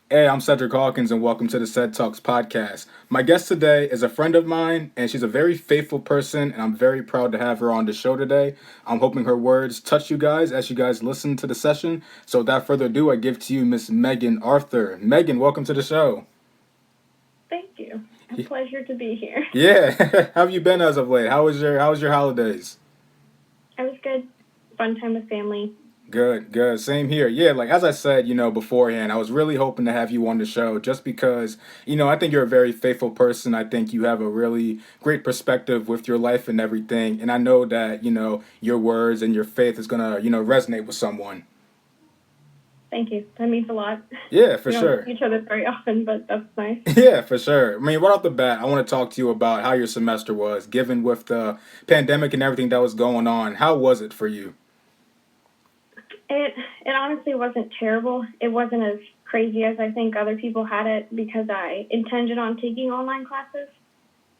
Hey, I'm Cedric Hawkins, and welcome to the CedTalks Podcast. My guest today is a friend of mine, and she's a very faithful person, and I'm very proud to have her on the show today. I'm hoping her words touch you guys as you guys listen to the session. So, without further ado, I give to you Miss Megan Arthur. Megan, welcome to the show. Thank you. A pleasure to be here. Yeah, how have you been as of late? How was your holidays? I was good. Fun time with family. Good, good. Same here. Yeah, like as I said, beforehand, I was really hoping to have you on the show just because, I think you're a very faithful person. I think you have a really great perspective with your life and everything. And I know that, your words and your faith is gonna, resonate with someone. Thank you. That means a lot. Yeah, for We don't sure. see each other very often, but that's nice. Yeah, for sure. I mean, right off the bat, I want to talk to you about how your semester was, given with the pandemic and everything that was going on. How was it for you? It it honestly wasn't terrible. It wasn't as crazy as I think other people had it because I intended on taking online classes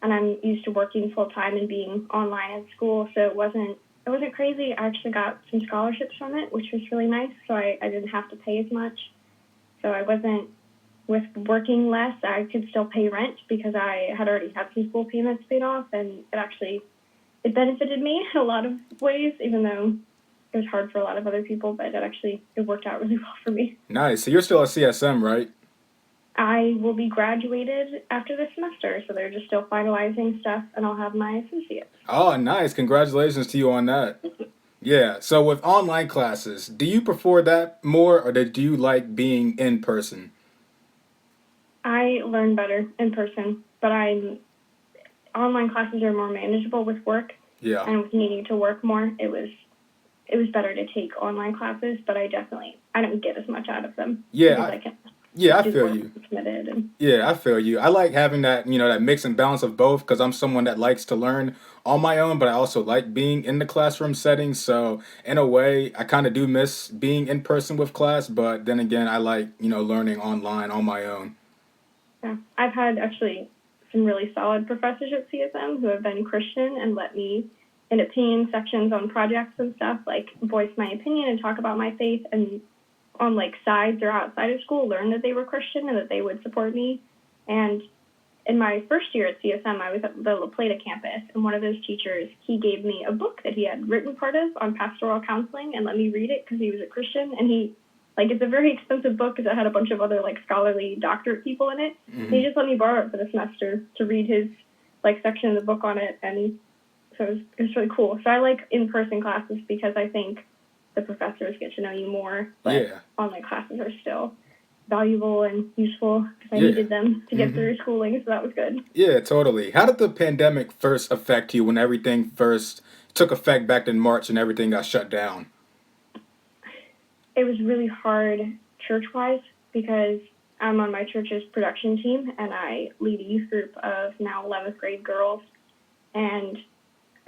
and I'm used to working full time and being online at school, so it wasn't crazy. I actually got some scholarships from it, which was really nice, so I didn't have to pay as much. So I wasn't with working less, I could still pay rent because I had already had some school payments paid off, and it benefited me in a lot of ways, even though it was hard for a lot of other people. But it worked out really well for me. Nice. So you're still at CSM, right? I will be graduated after this semester, so they're just still finalizing stuff, and I'll have my associates. Oh, nice. Congratulations to you on that. Yeah. So with online classes, do you prefer that more or do you like being in person? I learn better in person, but online classes are more manageable with work, Yeah. and with needing to work more. It was better to take online classes, but I don't get as much out of them Yeah. because I can Yeah, I do feel work you. and committed. And Yeah, I feel you. I like having that, that mix and balance of both because I'm someone that likes to learn on my own, but I also like being in the classroom setting. So, in a way, I kind of do miss being in person with class, but then again, I like, learning online on my own. yeah, I've had actually some really solid professors at CSM who have been Christian and let me in opinion sections on projects and stuff like voice my opinion and talk about my faith, and on like sides or outside of school learn that they were Christian and that they would support me. And in my first year at CSM, I was at the La Plata campus, and one of those teachers, he gave me a book that he had written part of on pastoral counseling and let me read it because he was a Christian. And it's a very expensive book because it had a bunch of other like scholarly doctorate people in it. And he Hmm. just let me borrow it for the semester to read his like section of the book on it, and so it was really cool. So I like in-person classes because I think the professors get to know you more, but Yeah. online classes are still valuable and useful because I Yeah. needed them to get Hmm. through schooling, so that was good. Yeah, totally. How did the pandemic first affect you when everything first took effect back in March and everything got shut down? It was really hard church-wise because I'm on my church's production team and I lead a youth group of now 11th grade girls, and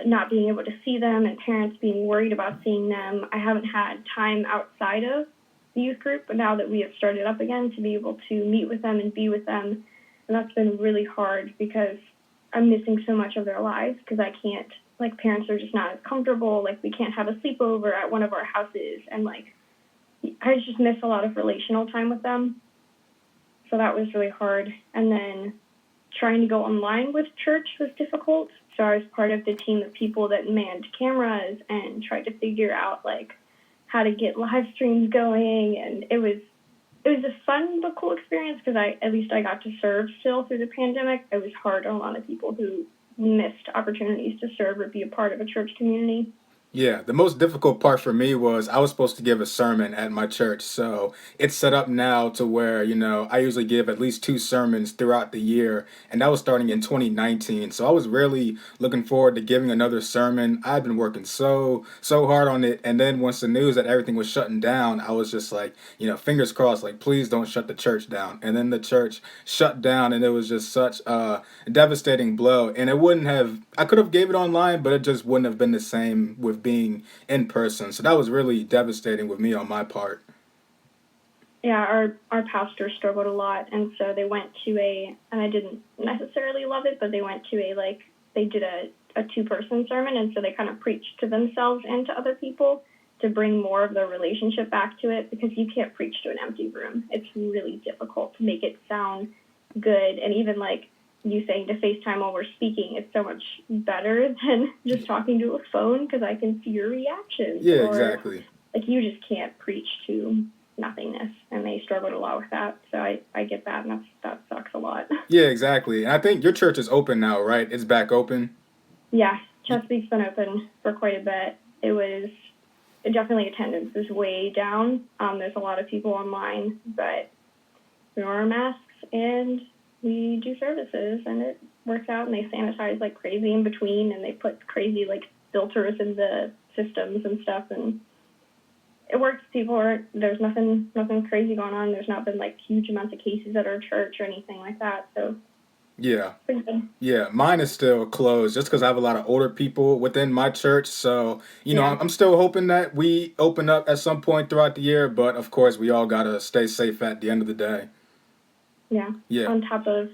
not being able to see them and parents being worried about seeing them. I haven't had time outside of the youth group, but now that we have started up again, to be able to meet with them and be with them. And that's been really hard because I'm missing so much of their lives because I can't, like, parents are just not as comfortable. Like, we can't have a sleepover at one of our houses. And, like, I just miss a lot of relational time with them. So that was really hard. And then trying to go online with church was difficult. So I was part of the team of people that manned cameras and tried to figure out like how to get live streams going, and it was a fun but cool experience because I got to serve still through the pandemic. It was hard on a lot of people who missed opportunities to serve or be a part of a church community. Yeah, the most difficult part for me was I was supposed to give a sermon at my church. So it's set up now to where, I usually give at least two sermons throughout the year. And that was starting in 2019. So I was really looking forward to giving another sermon. I'd been working so hard on it. And then once the news that everything was shutting down, I was just like, fingers crossed, like, please don't shut the church down. And then the church shut down, and it was just such a devastating blow. And I could have gave it online, but it just wouldn't have been the same with being in person. So that was really devastating with me on my part. Yeah, our pastor struggled a lot, and so they went to and I didn't necessarily love it, but they went to they did a two-person sermon, and so they kind of preached to themselves and to other people, to bring more of the relationship back to it, because you can't preach to an empty room. It's really difficult to make it sound good. And even like you saying to FaceTime while we're speaking, it's so much better than just talking to a phone, because I can see your reactions. Yeah, or, exactly. Like, you just can't preach to nothingness, and they struggled a lot with that. So I get that, and that sucks a lot. Yeah, exactly. And I think your church is open now, right? It's back open. Yeah, Chesapeake's been open for quite a bit. It was definitely, attendance is way down. There's a lot of people online, but we wear our masks and we do services, and it works out. And they sanitize like crazy in between, and they put crazy like filters in the systems and stuff, and it works. There's nothing crazy going on. There's not been like huge amounts of cases at our church or anything like that. So Yeah. pretty good. Yeah, mine is still closed just because I have a lot of older people within my church. So, Yeah. I'm still hoping that we open up at some point throughout the year. But of course, we all got to stay safe at the end of the day. Yeah. Yeah. On top of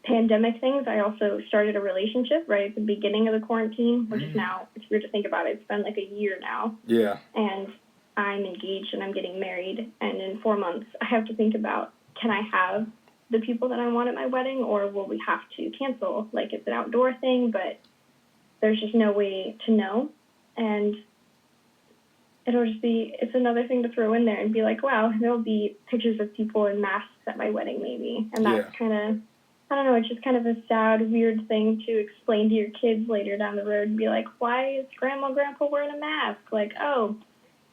pandemic things, I also started a relationship right at the beginning of the quarantine, which is now, it's weird to think about it. It's been like a year now. Yeah. And I'm engaged and I'm getting married. And in 4 months, I have to think about, can I have the people that I want at my wedding, or will we have to cancel? Like, it's an outdoor thing, but there's just no way to know. And it's another thing to throw in there and be like, wow, there'll be pictures of people in masks at my wedding maybe. And that's kind of, I don't know, it's just kind of a sad, weird thing to explain to your kids later down the road and be like, why is grandma and grandpa wearing a mask? Like, oh,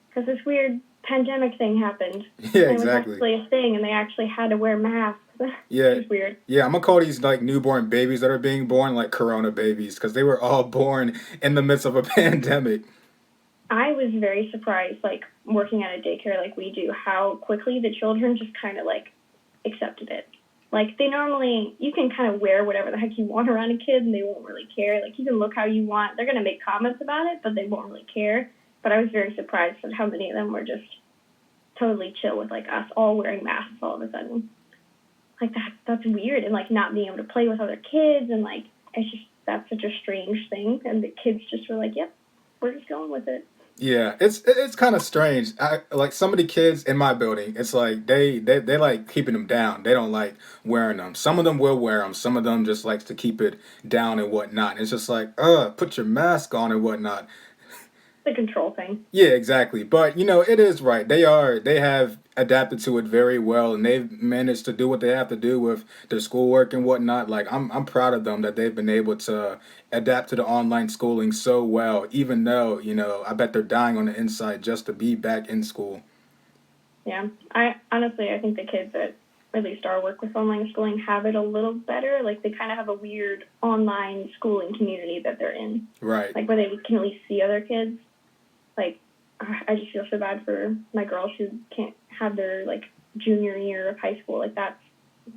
because this weird pandemic thing happened. Yeah, and exactly. It was actually a thing, and they actually had to wear masks. Yeah. It's weird. Yeah, I'm going to call these like newborn babies that are being born like corona babies because they were all born in the midst of a pandemic. I was very surprised, like, working at a daycare like we do, how quickly the children just kind of, like, accepted it. Like, you can kind of wear whatever the heck you want around a kid, and they won't really care. Like, you can look how you want. They're going to make comments about it, but they won't really care. But I was very surprised at how many of them were just totally chill with, like, us all wearing masks all of a sudden. Like, that's weird, and, like, not being able to play with other kids, and, like, that's such a strange thing. And the kids just were like, yep, we're just going with it. Yeah, it's kind of strange. Like some of the kids in my building, it's like they like keeping them down. They don't like wearing them. Some of them will wear them. Some of them just likes to keep it down and whatnot. It's just like, put your mask on and whatnot. The control thing. Yeah, exactly. But it is right. They have adapted to it very well, and they've managed to do what they have to do with their schoolwork and whatnot. Like I'm proud of them that they've been able to adapt to the online schooling so well, even though, I bet they're dying on the inside just to be back in school. Yeah. I think the kids that at least our work with online schooling have it a little better. Like, they kind of have a weird online schooling community that they're in. Right. Like, where they can at least see other kids. Like, I just feel so bad for my girls who can't have their, like, junior year of high school. Like,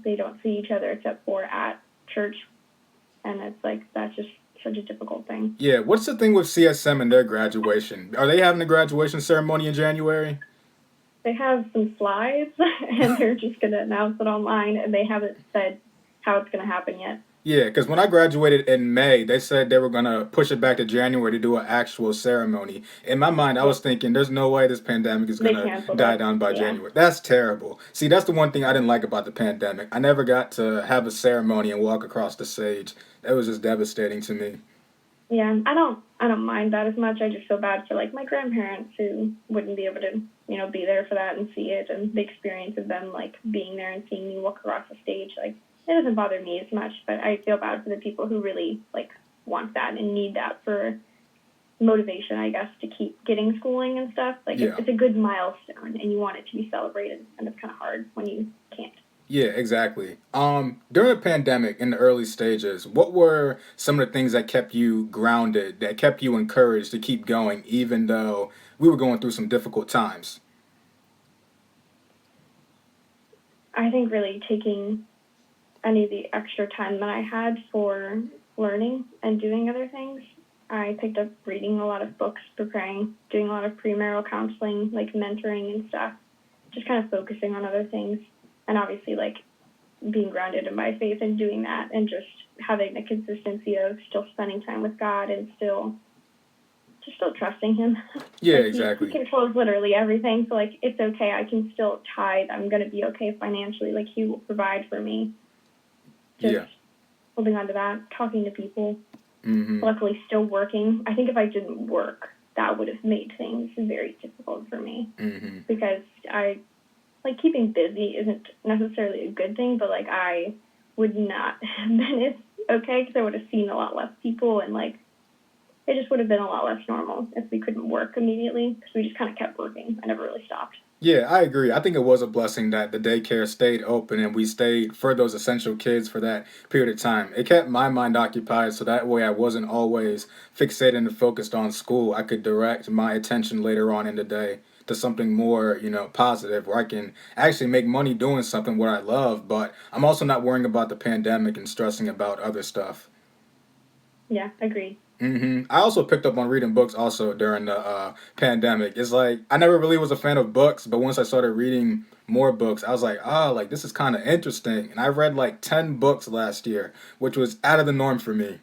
they don't see each other except for at church. And it's like, that's just such a difficult thing. Yeah, what's the thing with CSM and their graduation? Are they having a graduation ceremony in January? They have some slides, and they're just going to announce it online, and they haven't said how it's going to happen yet. Yeah, because when I graduated in May, they said they were going to push it back to January to do an actual ceremony. In my mind, I was thinking, there's no way this pandemic is going to die down by January. That's terrible. See, that's the one thing I didn't like about the pandemic. I never got to have a ceremony and walk across the stage. That was just devastating to me. Yeah, I don't mind that as much. I just feel bad for, like, my grandparents who wouldn't be able to, be there for that and see it, and the experience of them, like, being there and seeing me walk across the stage. Like, it doesn't bother me as much, but I feel bad for the people who really, like, want that and need that for motivation, I guess, to keep getting schooling and stuff. Like, Yeah. it's a good milestone, and you want it to be celebrated, and it's kind of hard when you can't. Yeah, exactly. During the pandemic, in the early stages, what were some of the things that kept you grounded, that kept you encouraged to keep going, even though we were going through some difficult times? I think really taking any of the extra time that I had for learning and doing other things. I picked up reading a lot of books, preparing, doing a lot of premarital counseling, like mentoring and stuff, just kind of focusing on other things. And obviously, like, being grounded in my faith and doing that, and just having the consistency of still spending time with God and still just still trusting him. Yeah, Like, he exactly. controls literally everything, so, like, it's okay. I can still tithe. I'm going to be okay financially. Like, he will provide for me. Just Yeah. holding on to that, talking to people. Mm-hmm. Luckily, still working. I think if I didn't work, that would have made things very difficult for me. Mm-hmm. Because keeping busy isn't necessarily a good thing, but, like, I would not have been as okay because I would have seen a lot less people, and, like, it just would have been a lot less normal if we couldn't work immediately because we just kind of kept working. I never really stopped. Yeah, I agree. I think it was a blessing that the daycare stayed open and we stayed for those essential kids for that period of time. It kept my mind occupied so that way I wasn't always fixated and focused on school. I could direct my attention later on in the day to something more, positive where I can actually make money doing something what I love, but I'm also not worrying about the pandemic and stressing about other stuff. Yeah, agreed. I also picked up on reading books also during the pandemic. It's like I never really was a fan of books, but once I started reading more books, I was like, like this is kind of interesting. And I read like 10 books last year, which was out of the norm for me.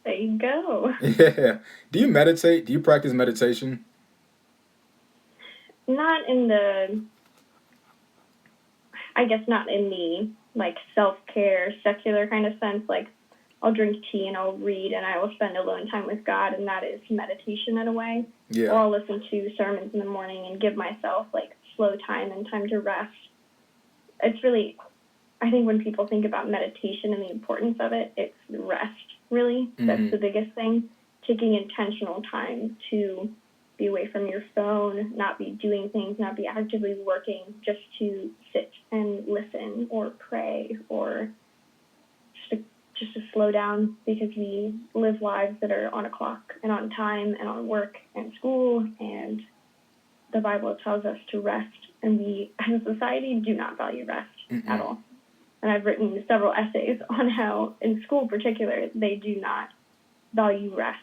There you go. Yeah. Do you meditate? Do you practice meditation? Not in the, I guess not in the, like, self-care, secular kind of sense. Like, I'll drink tea and I'll read and I will spend alone time with God, and that is meditation in a way. Yeah. Or I'll listen to sermons in the morning and give myself, like, slow time and time to rest. It's really, I think when people think about meditation and the importance of it, it's rest, really. That's the biggest thing. Taking intentional time to be away from your phone, not be doing things, not be actively working, just to sit and listen or pray or just to slow down, because we live lives that are on a clock and on time and on work and school, and the Bible tells us to rest, and we as a society do not value rest at all. And I've written several essays on how, in school in particular, they do not value rest.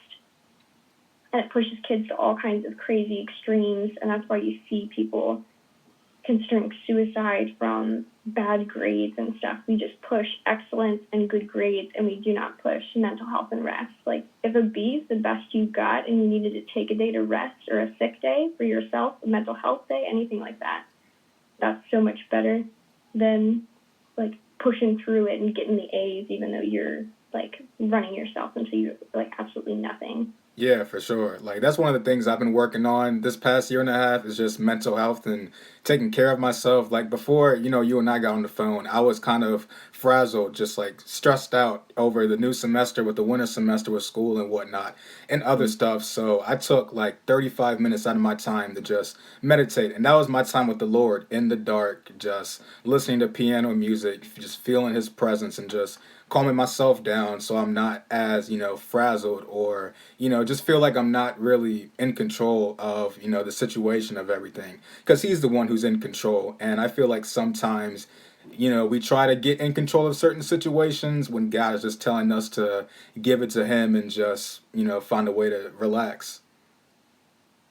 And it pushes kids to all kinds of crazy extremes, and that's why you see people considering suicide from bad grades and stuff. We just push excellence and good grades, and we do not push mental health and rest. Like, if a B is the best you got and you needed to take a day to rest, or a sick day for yourself, a mental health day, anything like that, that's so much better than, like, pushing through it and getting the A's even though you're, like, running yourself into, like, absolutely nothing. Yeah, for sure. Like that's one of the things I've been working on this past year and a half is just mental health and taking care of myself. Like before, you and I got on the phone, I was kind of frazzled, just like stressed out over the new semester with the winter semester with school and whatnot and other stuff. So I took like 35 minutes out of my time to just meditate. And that was my time with the Lord in the dark, just listening to piano music, just feeling his presence and just calming myself down so I'm not as, frazzled or, just feel like I'm not really in control of, the situation of everything. Because he's the one who's in control. And I feel like sometimes, we try to get in control of certain situations when God is just telling us to give it to him and just, find a way to relax.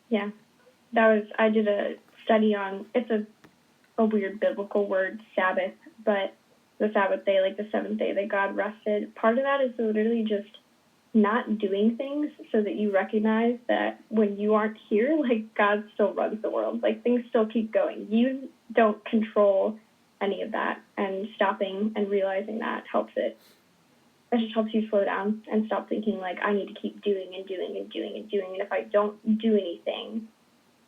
Yeah. I did a study on, it's a weird biblical word, Sabbath, but the Sabbath day, like the seventh day that God rested, part of that is literally just not doing things so that you recognize that when you aren't here, like, God still runs the world. Like, things still keep going. You don't control any of that, and stopping and realizing that helps it. That just helps you slow down and stop thinking, like, I need to keep doing and doing and doing and doing, and if I don't do anything,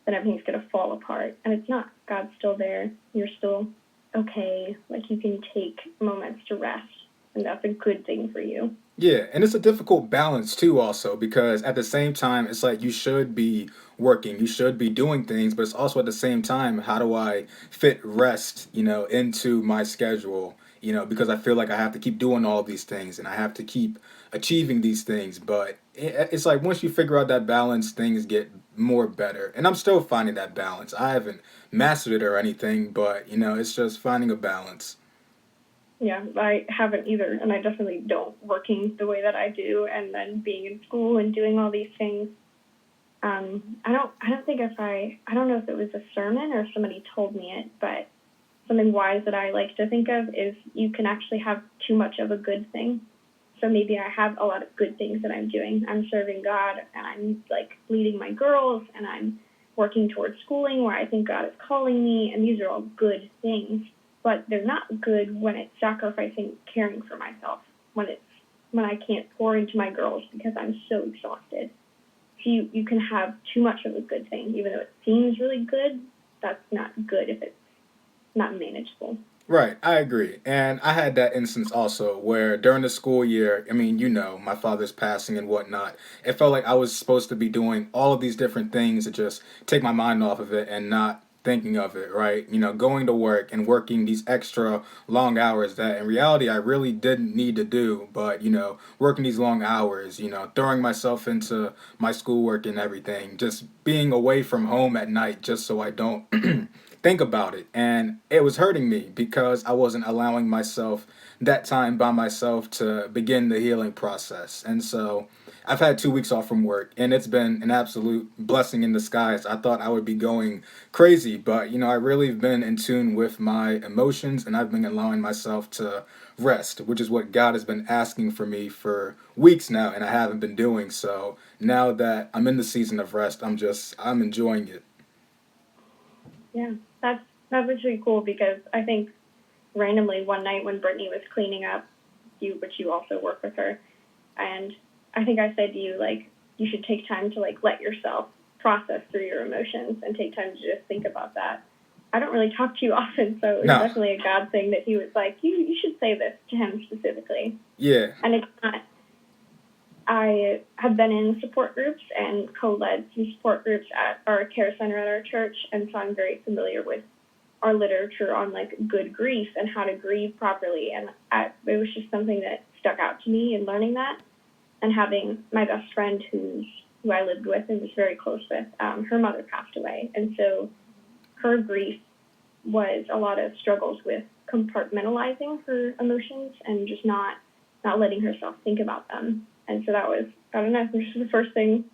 then everything's going to fall apart. And it's not. God's still there. You're still okay. Like, you can take moments to rest, and that's a good thing for you. Yeah, and it's a difficult balance too, also, because at the same time, it's like you should be working, you should be doing things, but it's also at the same time, how do I fit rest, into my schedule, because I feel like I have to keep doing all these things and I have to keep achieving these things. But it's like once you figure out that balance, things get more better. And I'm still finding that balance. I haven't mastered it or anything, but, it's just finding a balance. Yeah, I haven't either, and I definitely don't, working the way that I do and then being in school and doing all these things. I don't know if it was a sermon or if somebody told me it, but something wise that I like to think of is you can actually have too much of a good thing. So maybe I have a lot of good things that I'm doing. I'm serving God, and I'm like leading my girls, and I'm working towards schooling where I think God is calling me, and these are all good things. But they're not good when it's sacrificing caring for myself, when I can't pour into my girls because I'm so exhausted. So you can have too much of a good thing, even though it seems really good. That's not good if it's not manageable. Right, I agree. And I had that instance also where during the school year, I mean, my father's passing and whatnot, it felt like I was supposed to be doing all of these different things to just take my mind off of it and not thinking of it, right? Going to work and working these extra long hours that in reality I really didn't need to do, but, working these long hours, throwing myself into my schoolwork and everything, just being away from home at night just so I don't think about it. And it was hurting me because I wasn't allowing myself that time by myself to begin the healing process. And so I've had 2 weeks off from work, and it's been an absolute blessing in disguise. I thought I would be going crazy, but I really have been in tune with my emotions, and I've been allowing myself to rest, which is what God has been asking for me for weeks now, and I haven't been doing. So now that I'm in the season of rest, I'm enjoying it. Yeah, that was really cool because I think randomly one night when Brittany was cleaning up, but you also work with her, and I think I said to you, like, you should take time to, like, let yourself process through your emotions and take time to just think about that. I don't really talk to you often, so it was No. definitely a God thing that he was like, you should say this to him specifically. Yeah. And it's not, I have been in support groups and co-led some support groups at our care center at our church, and so I'm very familiar with our literature on, like, good grief and how to grieve properly, and it was just something that stuck out to me in learning that, and having my best friend who I lived with and was very close with, her mother passed away, and so her grief was a lot of struggles with compartmentalizing her emotions and just not letting herself think about them. And so that was, I don't know, this was the first thing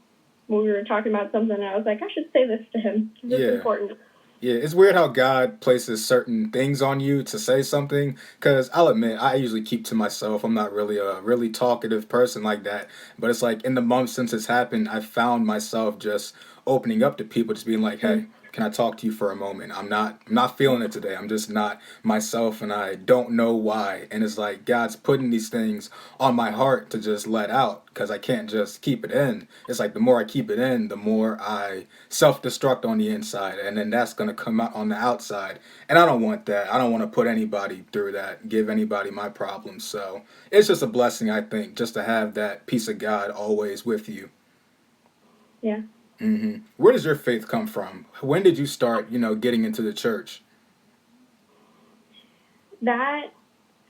when we were talking about something, and I was like, I should say this to him. This is important. Yeah, it's weird how God places certain things on you to say something. Because I'll admit, I usually keep to myself. I'm not really a really talkative person like that. But it's like in the months since it's happened, I found myself just opening up to people, just being like, "Hey, can I talk to you for a moment? I'm not feeling it today. I'm just not myself, and I don't know why." And it's like God's putting these things on my heart to just let out because I can't just keep it in. It's like the more I keep it in, the more I self-destruct on the inside, and then that's going to come out on the outside, and I don't want that. I don't want to put anybody through that, give anybody my problems. So it's just a blessing, I think, just to have that peace of God always with you. Yeah. Where does your faith come from? When did you start getting into the church?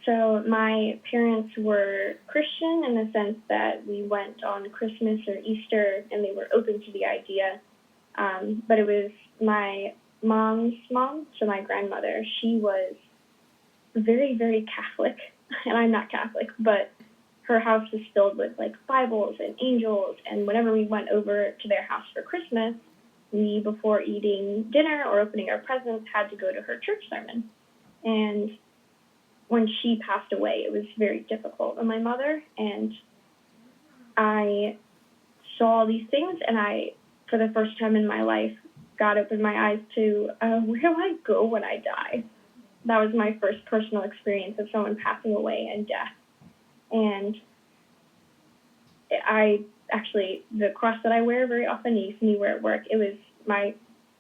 So my parents were Christian in the sense that we went on Christmas or Easter, and they were open to the idea. But it was my mom's mom, so my grandmother. She was very, very Catholic, and I'm not Catholic, but her house was filled with, like, Bibles and angels, and whenever we went over to their house for Christmas, we, before eating dinner or opening our presents, had to go to her church sermon. And when she passed away, it was very difficult on my mother, and I saw these things, and for the first time in my life, God opened my eyes to, where do I go when I die? That was my first personal experience of someone passing away and death. And the cross that I wear very often, you see me wear at work, it was my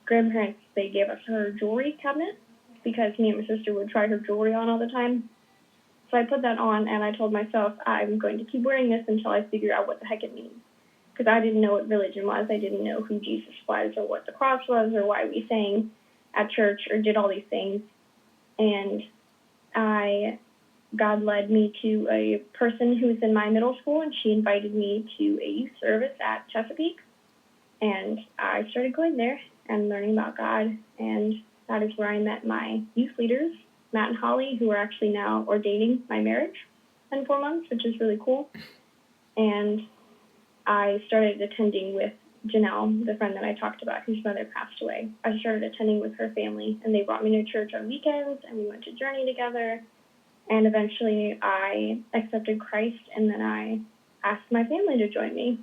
grandparents, they gave us her jewelry cabinet because me and my sister would try her jewelry on all the time. So I put that on, and I told myself, I'm going to keep wearing this until I figure out what the heck it means. Because I didn't know what religion was. I didn't know who Jesus was or what the cross was or why we sang at church or did all these things. And God led me to a person who was in my middle school, and she invited me to a youth service at Chesapeake. And I started going there and learning about God, and that is where I met my youth leaders, Matt and Holly, who are actually now ordaining my marriage in 4 months, which is really cool. And I started attending with Janelle, the friend that I talked about, whose mother passed away. I started attending with her family, and they brought me to church on weekends, and we went to Journey together. And eventually I accepted Christ, and then I asked my family to join me.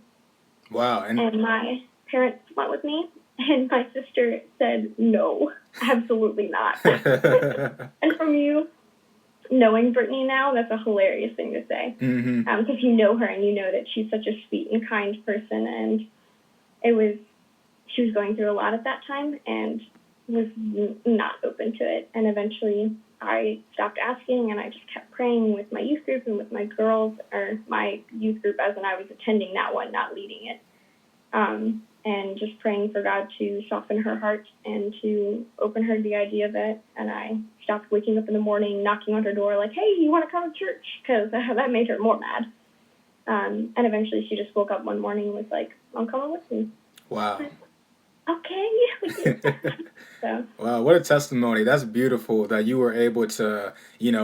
Wow. And my parents went with me, and my sister said, no, absolutely not. And from you knowing Brittany now, that's a hilarious thing to say. Because you know her and you know that she's such a sweet and kind person, and she was going through a lot at that time and was not open to it. And eventually I stopped asking, and I just kept praying with my youth group and with my girls, or my youth group as in I was attending that one, not leading it. And just praying for God to soften her heart and to open her to the idea of it. And I stopped waking up in the morning, knocking on her door like, hey, you want to come to church? Because that made her more mad. And eventually she just woke up one morning and was like, I'm coming with me. Wow. Okay. So. Wow, what a testimony. That's beautiful that you were able to,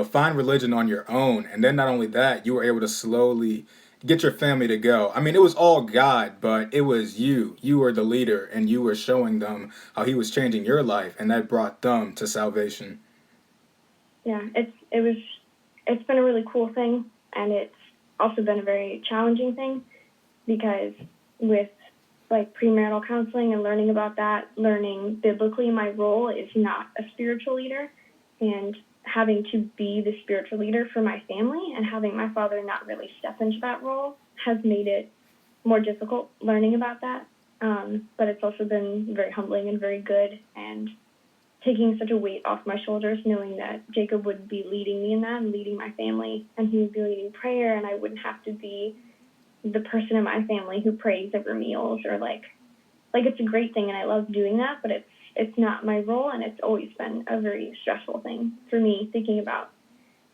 find religion on your own. And then not only that, you were able to slowly get your family to go. I mean, it was all God, but it was you. You were the leader, and you were showing them how he was changing your life, and that brought them to salvation. Yeah, it's been a really cool thing, and it's also been a very challenging thing, because with premarital counseling and learning about that, learning biblically my role is not a spiritual leader, and having to be the spiritual leader for my family and having my father not really step into that role has made it more difficult learning about that. But it's also been very humbling and very good, and taking such a weight off my shoulders, knowing that Jacob would be leading me in that and leading my family, and he would be leading prayer, and I wouldn't have to be the person in my family who prays over meals, or it's a great thing, and I love doing that, but it's not my role, and it's always been a very stressful thing for me, thinking about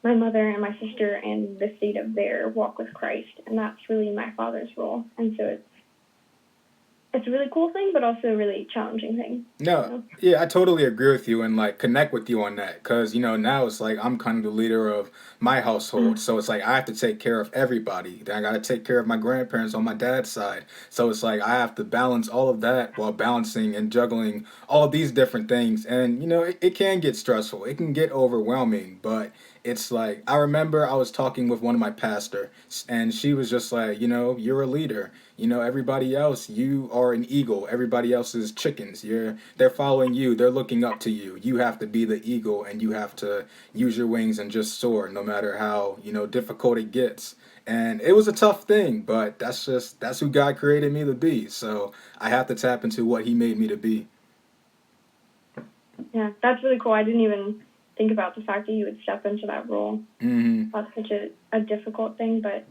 my mother and my sister and the state of their walk with Christ, and that's really my father's role. And so it's a really cool thing, but also a really challenging thing. No, yeah, I totally agree with you and connect with you on that, because now it's like I'm kind of the leader of my household, so it's like I have to take care of everybody. Then I got to take care of my grandparents on my dad's side, so it's like I have to balance all of that while balancing and juggling all of these different things, and it can get stressful, it can get overwhelming, but it's like I remember I was talking with one of my pastors, and she was just like, you're a leader. Everybody else, you are an eagle. Everybody else is chickens. They're following you. They're looking up to you. You have to be the eagle, and you have to use your wings and just soar, no matter how difficult it gets. And it was a tough thing, but that's who God created me to be. So I have to tap into what He made me to be. Yeah, that's really cool. I didn't even think about the fact that you would step into that role. That's such a difficult thing, but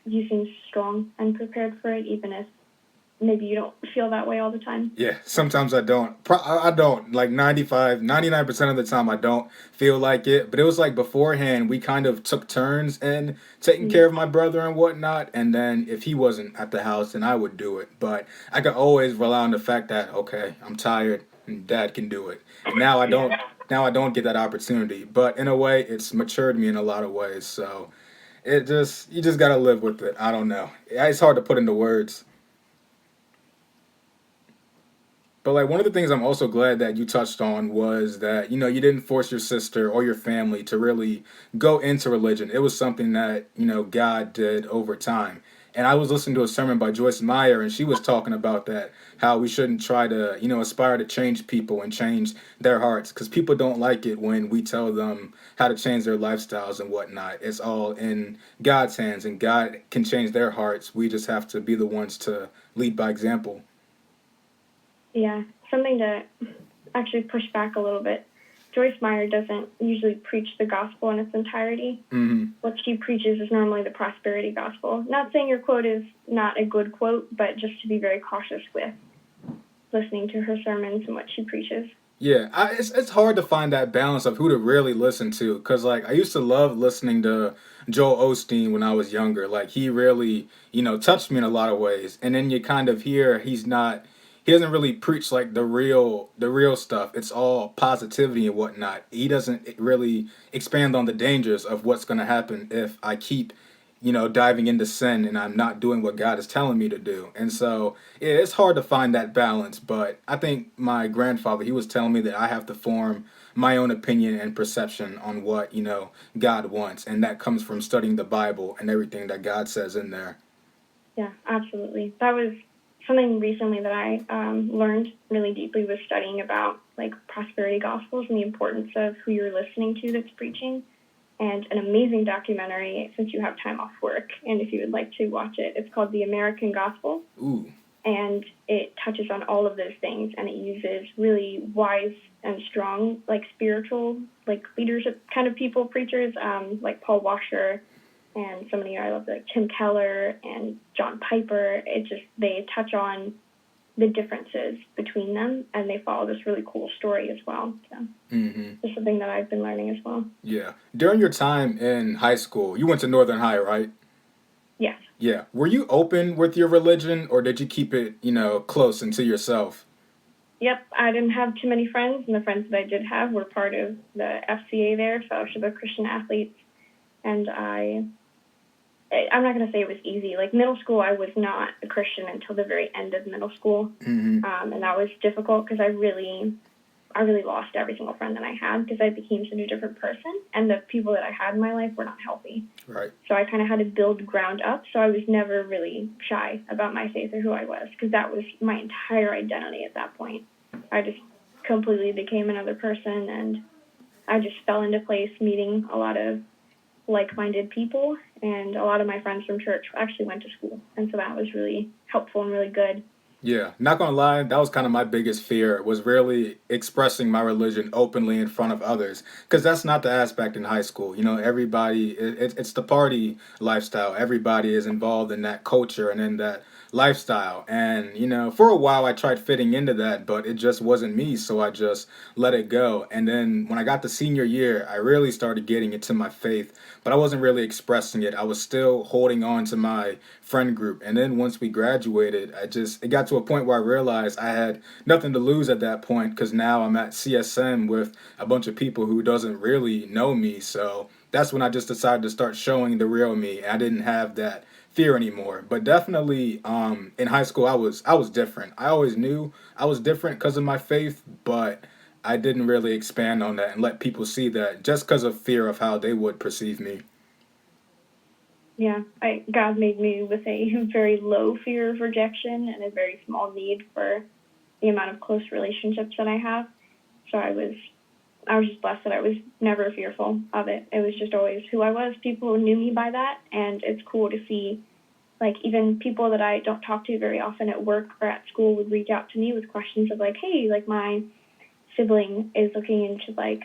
you seem strong and prepared for it, even if maybe you don't feel that way all the time. Yeah, sometimes I don't. I don't. 99% of the time I don't feel like it. But it was like beforehand, we kind of took turns in taking care of my brother and whatnot. And then if he wasn't at the house, then I would do it. But I could always rely on the fact that, okay, I'm tired and Dad can do it. Now I don't. Now I don't get that opportunity. But in a way, it's matured me in a lot of ways. So you just gotta live with it. I don't know. It's hard to put into words. But one of the things I'm also glad that you touched on was that you didn't force your sister or your family to really go into religion. It was something that God did over time. And I was listening to a sermon by Joyce Meyer, and she was talking about that, how we shouldn't try to aspire to change people and change their hearts, because people don't like it when we tell them how to change their lifestyles and whatnot. It's all in God's hands, and God can change their hearts. We just have to be the ones to lead by example. Yeah, something to actually push back a little bit. Joyce Meyer doesn't usually preach the gospel in its entirety. What she preaches is normally the prosperity gospel. Not saying your quote is not a good quote, but just to be very cautious with listening to her sermons and what she preaches. Yeah, it's hard to find that balance of who to really listen to, because I used to love listening to Joel Osteen when I was younger. He really touched me in a lot of ways, and then you kind of hear he doesn't really preach the real stuff. It's all positivity and whatnot. He doesn't really expand on the dangers of what's going to happen if I keep diving into sin and I'm not doing what God is telling me to do. And so yeah, it's hard to find that balance. But I think my grandfather, he was telling me that I have to form my own opinion and perception on what, God wants. And that comes from studying the Bible and everything that God says in there. Yeah, absolutely. That was something recently that I learned really deeply, was studying about like prosperity gospels and the importance of who you're listening to that's preaching. And an amazing documentary, since you have time off work, and if you would like to watch it, it's called The American Gospel. Ooh. And it touches on all of those things, and it uses really wise and strong, like spiritual, like leadership kind of people, preachers, like Paul Washer, and somebody I love, like Tim Keller and John Piper. They touch on the differences between them, and they follow this really cool story as well. So it's something that I've been learning as well. Yeah. During your time in high school, you went to Northern High, right? Yes. Yeah. Were you open with your religion, or did you keep it, close and to yourself? Yep, I didn't have too many friends, and the friends that I did have were part of the FCA there, Fellowship of Christian Athletes, and I'm not going to say it was easy. Like, middle school, I was not a Christian until the very end of middle school, and that was difficult because I really lost every single friend that I had because I became such a different person, and the people that I had in my life were not healthy. Right. So I kind of had to build ground up, so I was never really shy about my faith or who I was, because that was my entire identity at that point. I just completely became another person, and I just fell into place meeting a lot of like-minded people, and a lot of my friends from church actually went to school, and so that was really helpful and really good. Yeah, not gonna lie, that was kind of my biggest fear, was really expressing my religion openly in front of others, because that's not the aspect in high school. Everybody, it's the party lifestyle. Everybody is involved in that culture and in that lifestyle. And, for a while I tried fitting into that, but it just wasn't me, so I just let it go. And then when I got to senior year, I really started getting into my faith, but I wasn't really expressing it. I was still holding on to my friend group. And then once we graduated, it got to a point where I realized I had nothing to lose at that point, because now I'm at CSM with a bunch of people who doesn't really know me. So that's when I just decided to start showing the real me. I didn't have that fear anymore. But definitely in high school, I was different. I always knew I was different because of my faith, but I didn't really expand on that and let people see that, just because of fear of how they would perceive me. Yeah, God made me with a very low fear of rejection and a very small need for the amount of close relationships that I have. So I was just blessed that I was never fearful of it. It was just always who I was. People knew me by that, and it's cool to see, like, even people that I don't talk to very often at work or at school would reach out to me with questions of, like, hey, like, my sibling is looking into, like,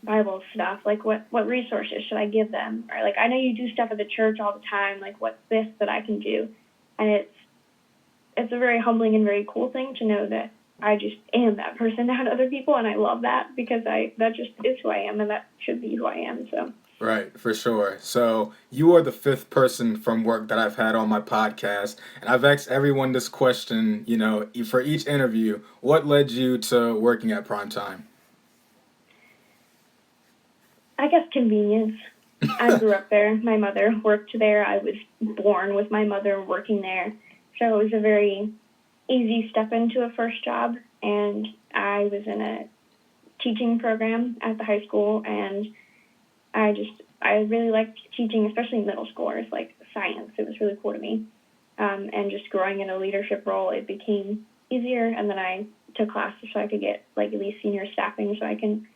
Bible stuff, like what resources should I give them? Or like, I know you do stuff at the church all the time, like what's this that I can do? And it's a very humbling and very cool thing to know that I just am that person to other people, and I love that, because that just is who I am, and that should be who I am. So Right, for sure. So you are the fifth person from work that I've had on my podcast, and I've asked everyone this question, for each interview: what led you to working at Primetime? I guess convenience. I grew up there. My mother worked there. I was born with my mother working there. So it was a very easy step into a first job. And I was in a teaching program at the high school, and I really liked teaching, especially middle schoolers, like science. It was really cool to me. And just growing in a leadership role, it became easier. And then I took classes so I could get like at least senior staffing so I can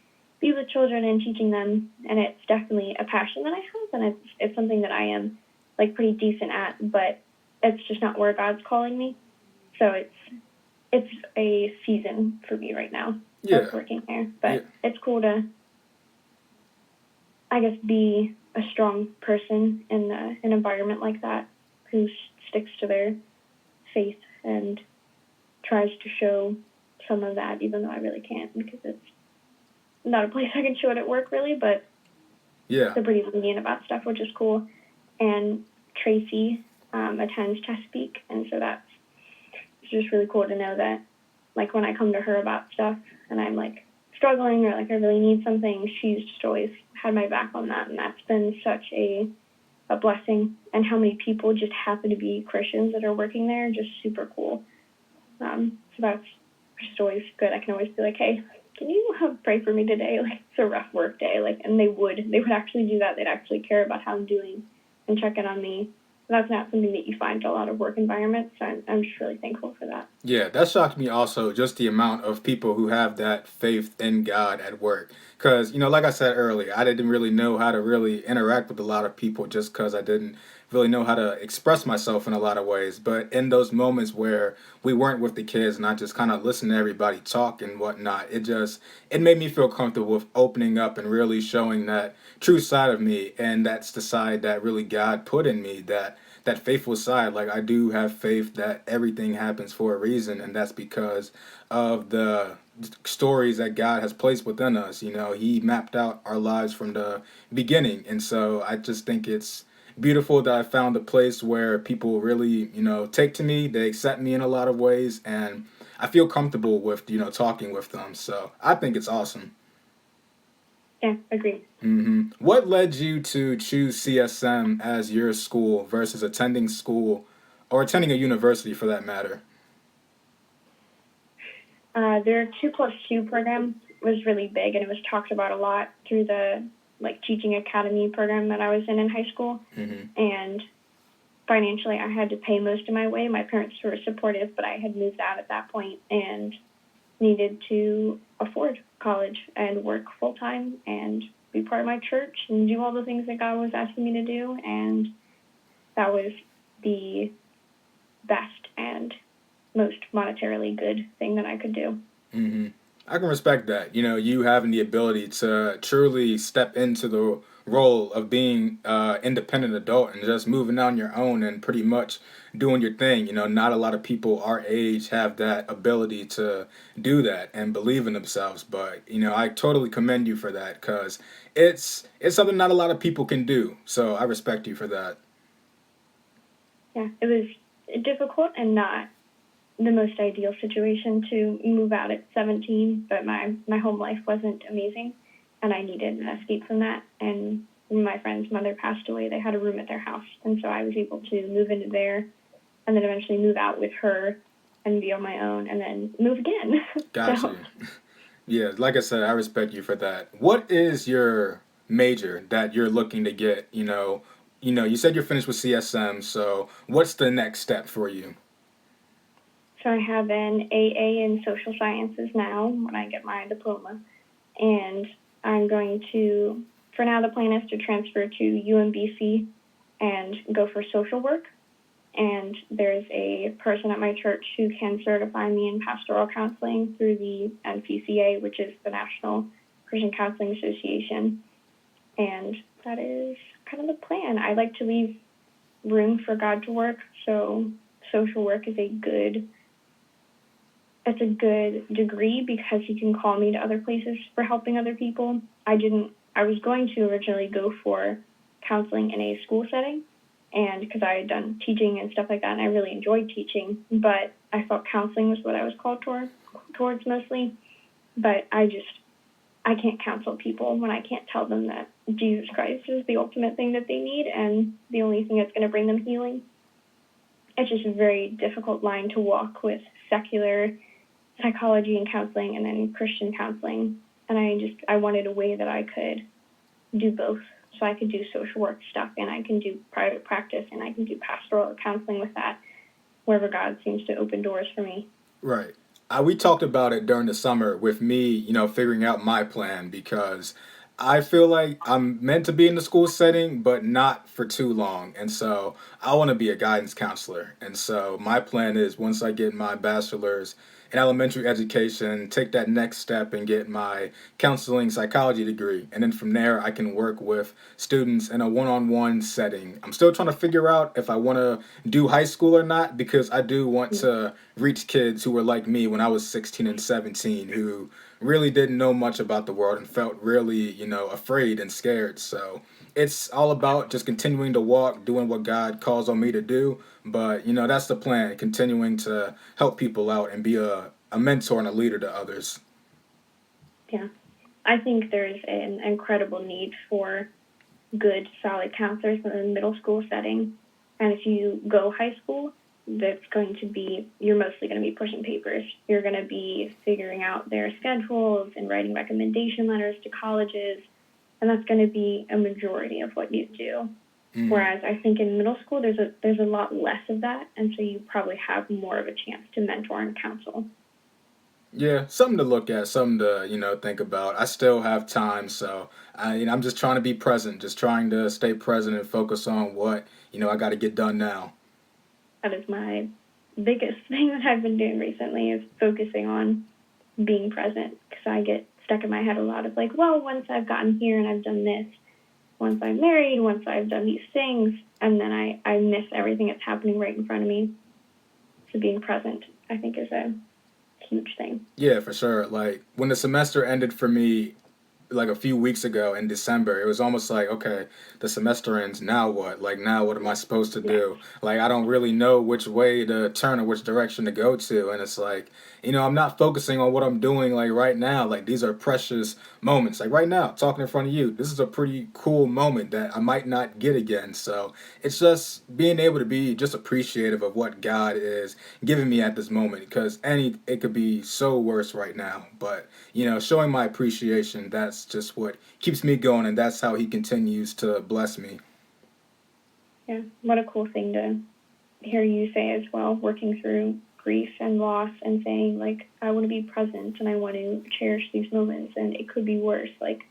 be with children and teaching them, and it's definitely a passion that I have, and it's something that I am like pretty decent at, but it's just not where God's calling me. So it's a season for me right now of working there, but it's cool to, I guess, be a strong person in an environment like that who sticks to their faith and tries to show some of that, even though I really can't, because it's not a place I can show it at work, really, but they're pretty lenient about stuff, which is cool. And Tracy attends Chesapeake, and so it's just really cool to know that, like, when I come to her about stuff and I'm, like, struggling or, like, I really need something, she's just always had my back on that, and that's been such a blessing. And how many people just happen to be Christians that are working there, just super cool. So that's just always good. I can always be like, hey, can you pray for me today? Like, it's a rough work day. Like, and they would actually do that. They'd actually care about how I'm doing and check in on me. That's not something that you find in a lot of work environments, so I'm just really thankful for that. Yeah, that shocked me also, just the amount of people who have that faith in God at work. Because, like I said earlier, I didn't really know how to really interact with a lot of people just because I didn't really know how to express myself in a lot of ways. But in those moments where we weren't with the kids and I just kind of listened to everybody talk and whatnot, it made me feel comfortable with opening up and really showing that true side of me. And that's the side that really God put in me, that faithful side. Like, I do have faith that everything happens for a reason, and that's because of the stories that God has placed within us. He mapped out our lives from the beginning, and so I just think it's beautiful that I found a place where people really, take to me. They accept me in a lot of ways, and I feel comfortable with, talking with them. So I think it's awesome. Yeah, agreed. What led you to choose CSM as your school versus attending school or attending a university for that matter? Their 2+2 program was really big, and it was talked about a lot through the teaching academy program that I was in high school. And financially, I had to pay most of my way. My parents were supportive, but I had moved out at that point and needed to afford college and work full time and be part of my church and do all the things that God was asking me to do. And that was the best and most monetarily good thing that I could do. I can respect that. You having the ability to truly step into the role of being independent adult and just moving on your own and pretty much doing your thing. Not a lot of people our age have that ability to do that and believe in themselves. But I totally commend you for that because it's something not a lot of people can do. So I respect you for that. Yeah, it was difficult and not the most ideal situation to move out at 17, but my home life wasn't amazing, and I needed an escape from that. And when my friend's mother passed away, they had a room at their house, and so I was able to move into there and then eventually move out with her and be on my own and then move again. Gotcha. So, Yeah, like I said, I respect you for that. What is your major that you're looking to get? You said you're finished with CSM, so what's the next step for you? so I have an AA in social sciences now when I get my diploma, and I'm going to, for now, the plan is to transfer to UMBC and go for social work. And there's a person at my church who can certify me in pastoral counseling through the NPCA, which is the National Christian Counseling Association. And that is kind of the plan. I like to leave room for God to work, so social work is a good degree because he can call me to other places for helping other people. I was going to originally go for counseling in a school setting, and because I had done teaching and stuff like that, and I really enjoyed teaching, but I felt counseling was what I was called towards mostly. But I can't counsel people when I can't tell them that Jesus Christ is the ultimate thing that they need and the only thing that's going to bring them healing. It's just a very difficult line to walk with secular psychology and counseling and then Christian counseling. And I wanted a way that I could do both. So I could do social work stuff and I can do private practice and I can do pastoral counseling with that, wherever God seems to open doors for me. Right. We talked about it during the summer with me, figuring out my plan because I feel like I'm meant to be in the school setting, but not for too long. And so I want to be a guidance counselor. And so my plan is once I get my bachelor's in elementary education, take that next step and get my counseling psychology degree. And then from there, I can work with students in a one-on-one setting. I'm still trying to figure out if I want to do high school or not because I do want to reach kids who were like me when I was 16 and 17 who really didn't know much about the world and felt really, afraid and scared. So it's all about just continuing to walk, doing what God calls on me to do. But, that's the plan, continuing to help people out and be a mentor and a leader to others. Yeah. I think there's an incredible need for good, solid counselors in the middle school setting. And if you go high school, that's going to be, you're mostly going to be pushing papers. You're going to be figuring out their schedules and writing recommendation letters to colleges, and that's going to be a majority of what you do. Mm. Whereas I think in middle school, there's a lot less of that, and so you probably have more of a chance to mentor and counsel. Yeah, something to look at, something to, think about. I still have time, so I'm just trying to be present, just trying to stay present and focus on what, I got to get done now. That is my biggest thing that I've been doing recently, is focusing on being present, because I get stuck in my head a lot of like, well, once I've gotten here and I've done this, once I'm married, once I've done these things, and then I miss everything that's happening right in front of me. So being present, I think, is a huge thing. Yeah, for sure. Like when the semester ended for me, like a few weeks ago in December, it was almost like, okay, the semester ends, now what? Like now what am I supposed to Yeah. do? Like I don't really know which way to turn or which direction to go to. And it's like, I'm not focusing on what I'm doing like right now. Like these are precious moments. Like right now, talking in front of you, this is a pretty cool moment that I might not get again. So it's just being able to be just appreciative of what God is giving me at this moment, because it could be so worse right now. But showing my appreciation, that's just what keeps me going, and that's how he continues to bless me. Yeah, what a cool thing to hear you say as well, working through grief and loss and saying, like, I want to be present and I want to cherish these moments, and it could be worse. Like,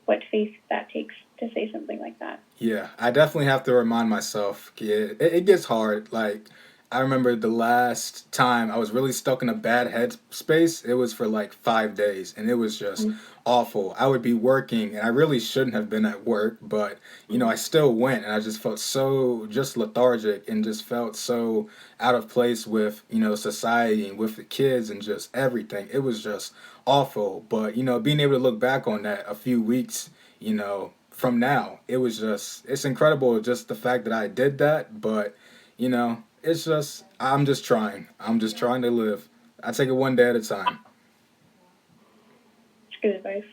what faith that takes to say something like that. Yeah, I definitely have to remind myself. It gets hard. Like, I remember the last time I was really stuck in a bad headspace, it was for like 5 days, and it was just awful. I would be working, and I really shouldn't have been at work, but, I still went, and I just felt so just lethargic and just felt so out of place with, society and with the kids and just everything. It was just awful. But, being able to look back on that a few weeks, from now, it's incredible just the fact that I did that. But I'm just trying to live. I take it one day at a time. It's good advice.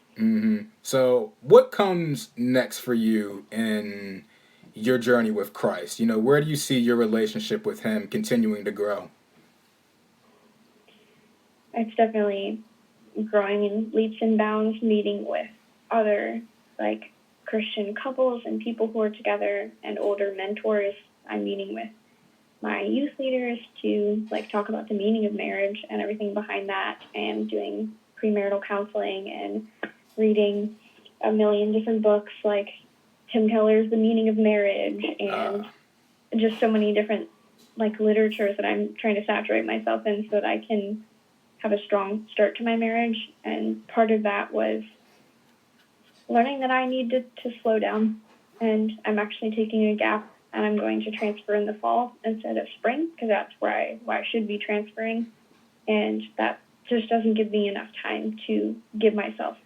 So what comes next for you in your journey with Christ? Where do you see your relationship with him continuing to grow? It's definitely growing in leaps and bounds, meeting with other, like, Christian couples and people who are together, and older mentors. I'm meeting with my youth leaders to, like, talk about the meaning of marriage and everything behind that, and doing premarital counseling and reading a million different books, like Tim Keller's The Meaning of Marriage, and just so many different, like, literatures that I'm trying to saturate myself in so that I can have a strong start to my marriage. And part of that was learning that I needed to slow down, and I'm actually taking a gap, and I'm going to transfer in the fall instead of spring, because that's where I should be transferring, and that just doesn't give me enough time to give myself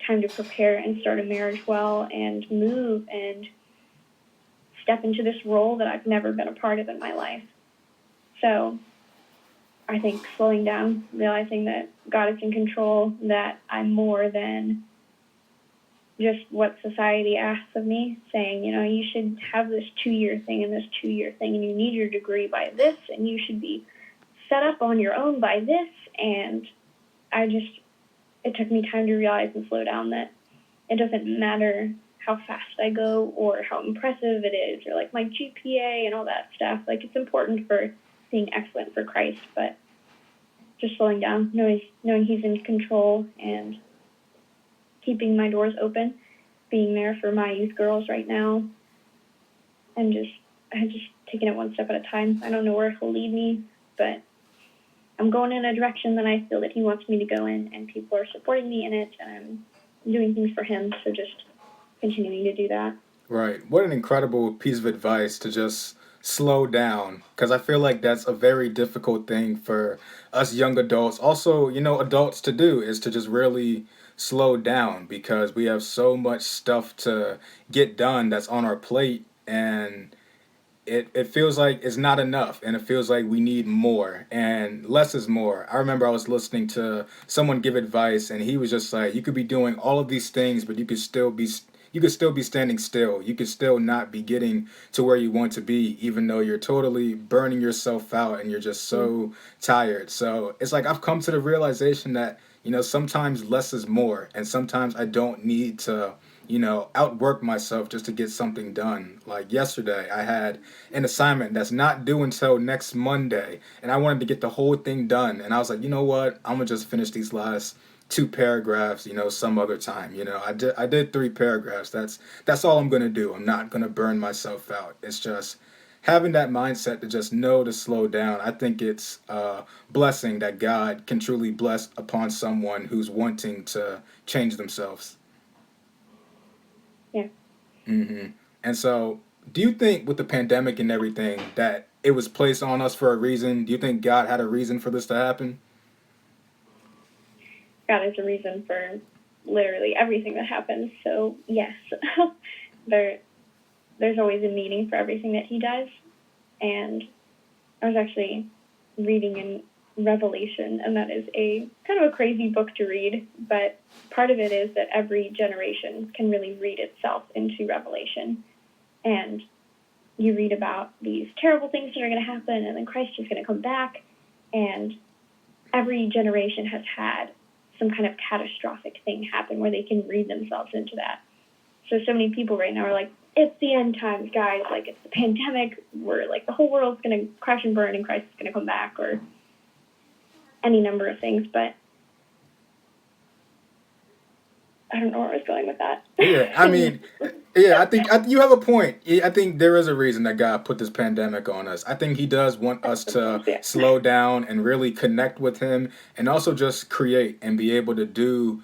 time to prepare and start a marriage well and move and step into this role that I've never been a part of in my life. So I think slowing down, realizing that God is in control, that I'm more than just what society asks of me, saying, you should have this 2-year thing and this 2-year thing, and you need your degree by this, and you should be set up on your own by this. And it took me time to realize and slow down that it doesn't matter how fast I go or how impressive it is, or like my GPA and all that stuff. Like, it's important for being excellent for Christ, but just slowing down, knowing he's in control, and keeping my doors open, being there for my youth girls right now, and just taking it one step at a time. I don't know where he'll lead me, but I'm going in a direction that I feel that he wants me to go in, and people are supporting me in it, and I'm doing things for him, so just continuing to do that. Right. What an incredible piece of advice to just slow down, because I feel like that's a very difficult thing for us young adults, also, adults to do, is to just really slow down, because we have so much stuff to get done that's on our plate, and it feels like it's not enough, and it feels like we need more, and less is more. I remember I was listening to someone give advice, and he was just like, you could be doing all of these things, but you could still be you could still be standing still. You could still not be getting to where you want to be, even though you're totally burning yourself out and you're just so tired. So it's like I've come to the realization that, sometimes less is more. And sometimes I don't need to, outwork myself just to get something done. Like yesterday, I had an assignment that's not due until next Monday, and I wanted to get the whole thing done. And I was like, you know what? I'm gonna just finish these last two paragraphs, some other time. I did three paragraphs. That's all I'm gonna do. I'm not gonna burn myself out. It's just having that mindset to just know to slow down. I think it's a blessing that God can truly bless upon someone who's wanting to change themselves. Yeah. hmm And so, do you think with the pandemic and everything that it was placed on us for a reason? Do you think God had a reason for this to happen? God is a reason for literally everything that happens. So yes, there's always a meaning for everything that he does. And I was actually reading in Revelation, and that is a kind of a crazy book to read, but part of it is that every generation can really read itself into Revelation. And you read about these terrible things that are going to happen, and then Christ is going to come back, and every generation has had some kind of catastrophic thing happen where they can read themselves into that. So many people right now are like, it's the end times, guys. Like, it's the pandemic. We're like, the whole world's going to crash and burn and Christ is going to come back, or any number of things. But I don't know where I was going with that. Yeah, I mean, yeah, I think you have a point. I think there is a reason that God put this pandemic on us. I think He does want us to Yeah. slow down and really connect with Him, and also just create and be able to do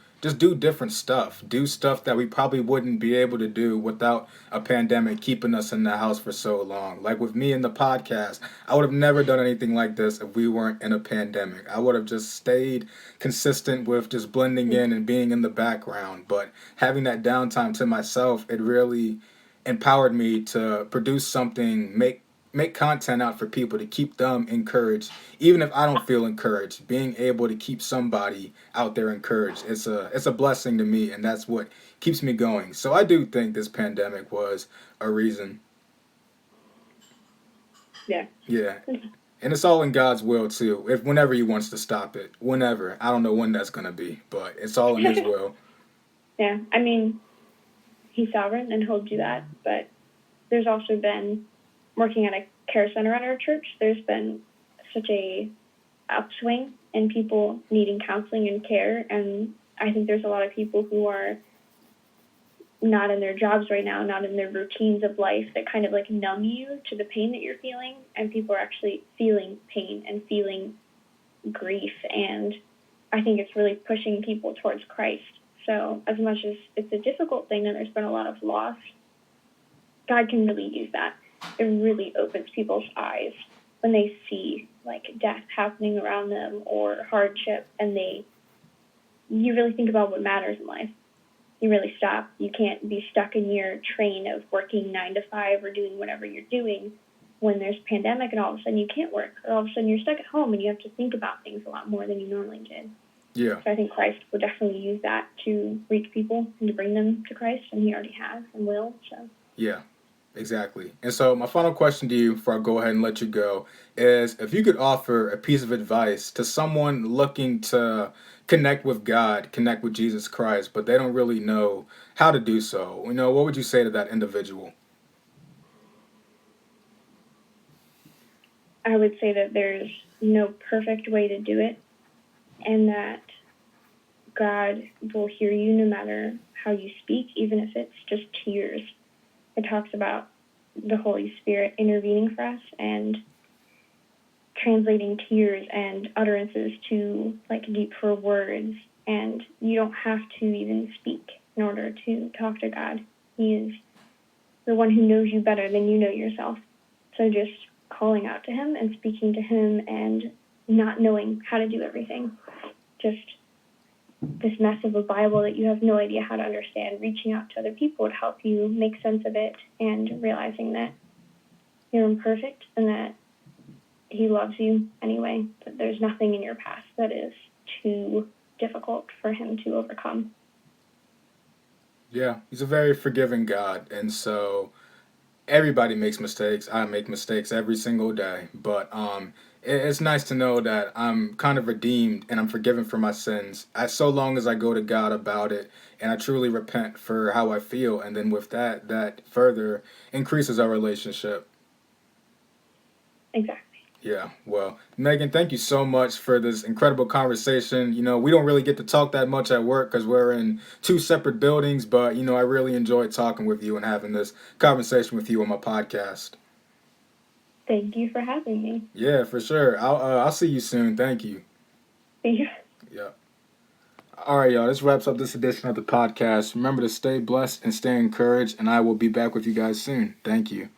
different stuff, do stuff that we probably wouldn't be able to do without a pandemic keeping us in the house for so long. Like with me in the podcast, I would have never done anything like this if we weren't in a pandemic. I would have just stayed consistent with just blending in and being in the background. But having that downtime to myself, it really empowered me to produce something, make content out for people to keep them encouraged, even if I don't feel encouraged. Being able to keep somebody out there encouraged, it's a blessing to me, and that's what keeps me going. So I do think this pandemic was a reason. Yeah. Yeah. And it's all in God's will too. If whenever He wants to stop it, whenever, I don't know when that's gonna be, but it's all in His will. Yeah. I mean, he's sovereign and he'll do that. But there's also been, working at a care center at our church, there's been such a upswing in people needing counseling and care. And I think there's a lot of people who are not in their jobs right now, not in their routines of life, that kind of like numb you to the pain that you're feeling. And people are actually feeling pain and feeling grief. And I think it's really pushing people towards Christ. So as much as it's a difficult thing and there's been a lot of loss, God can really use that. It really opens people's eyes when they see like death happening around them or hardship, and you really think about what matters in life. You really stop. You can't be stuck in your train of working 9 to 5 or doing whatever you're doing when there's a pandemic and all of a sudden you can't work, or all of a sudden you're stuck at home and you have to think about things a lot more than you normally did. Yeah. So I think Christ will definitely use that to reach people and to bring them to Christ, and he already has and will. So Yeah. Exactly. And so my final question to you before I go ahead and let you go is, if you could offer a piece of advice to someone looking to connect with God, connect with Jesus Christ, but they don't really know how to do so, what would you say to that individual? I would say that there's no perfect way to do it, and that God will hear you no matter how you speak, even if it's just tears. It talks about the Holy Spirit intervening for us and translating tears and utterances to like deeper words, and you don't have to even speak in order to talk to God. He is the one who knows you better than you know yourself. So just calling out to him and speaking to him, and not knowing how to do everything, just this mess of a Bible that you have no idea how to understand, reaching out to other people to help you make sense of it, and realizing that you're imperfect and that he loves you anyway, that there's nothing in your past that is too difficult for him to overcome. Yeah, he's a very forgiving God, and so everybody makes mistakes. I make mistakes every single day, but it's nice to know that I'm kind of redeemed and I'm forgiven for my sins. So long as I go to God about it and I truly repent for how I feel, and then with that, that further increases our relationship. Exactly. Yeah, well, Megan, thank you so much for this incredible conversation. We don't really get to talk that much at work because we're in two separate buildings, but, I really enjoyed talking with you and having this conversation with you on my podcast. Thank you for having me. Yeah, for sure. I'll see you soon. Thank you. See you. Yeah. All right, y'all. This wraps up this edition of the podcast. Remember to stay blessed and stay encouraged, and I will be back with you guys soon. Thank you.